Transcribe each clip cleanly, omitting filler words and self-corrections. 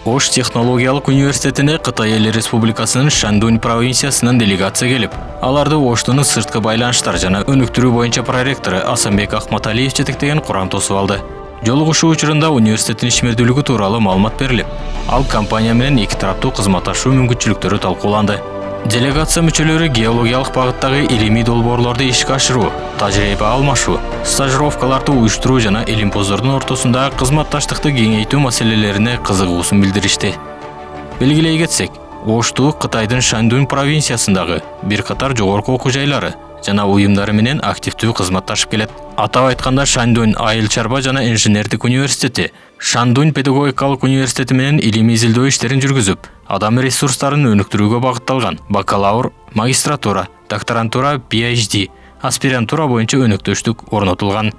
Ош технологиялык университетине Кытай Эл Республикасынын Шандунь провинциясынан делегация келип, аларды Оштун сырткы байланыштар жана өнүктүрүү боюнча проректору Асанбек Акматалиев жетектеген курам тосуп алды. Жолугушуу учурунда университеттин ишмердүүлүгү тууралуу маалымат берилип, ал компания менен эки тараптуу кызматташуу мүмкүнчүлүктөрү талкууланды. Делегация мүчөлөрү геологиялык багыттагы илимий долбоорлорду ишке ашыруу, тажрыйба алмашуу, стажировкаларды уюштуруу жана илимпоздордун ортосунда кызматташтыкты кеңейтүү маселелерине кызыгуусун билдиришти. Белгилей кетсек, Ошту Кытайдын Шандунь провинциясындагы бир катар жогорку окуу жайлары жана уюмдары менен активдүү кызматташып келет. Атап айтканда, Шандунь айыл чарба жана инженердик университети, Шандунь педагогикалык университети менен илимий изилдөө иштерин жүргүзүп, адам ресурстарын өнүктүрүүгө багытталган бакалавр, магистратура, докторантура, PhD, аспирантура боюнча өнөктөштүк орнотулган.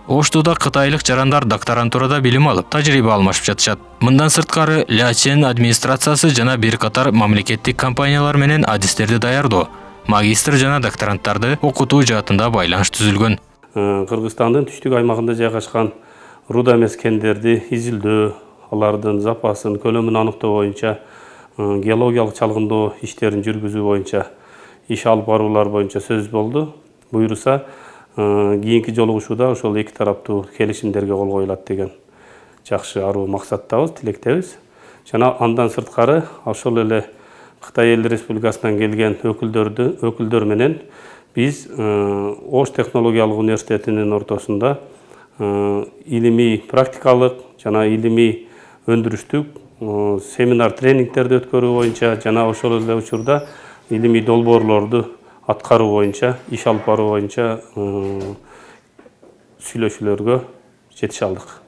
Оштуда кытайлык жарандар докторантурада билим алып, тажрыйба алмашып жатышат. Мындан сырткары, Лячен администрациясы жана бир катар мамлекеттик компаниялар менен адистерди даярдоо, магистр жана докторанттарды окутуу жаатында байланыш түзүлгөн. Кыргызстандын түштүк аймагында жайгашкан руда эмес кендерди изилдөө, алардын запасын, көлөмүн аныктоо боюнча, геологиялык чалгындоо иштерин жүргүзүү боюнча иш алып баруулар боюнча сөз болду. Буйруса, кийинки жолугушууда ошол эки тараптуу келишимдерге кол коюлат деген жакшы аруу максаттабыз, тилектебиз. Жана андан сырткары ошол эле Кытай Эл Республикасынан келген өкүлдөр менен биз Ош технологиялык университетинин ортосунда илимий практикалык жана илимий өндүрүштүк семинар тренингтерди өткөрүү боюнча жана ошол эле учурда илимий долбоорлорду аткаруу боюнча, иш алып баруу боюнча сүйлөшүүлөргө жетише алдык.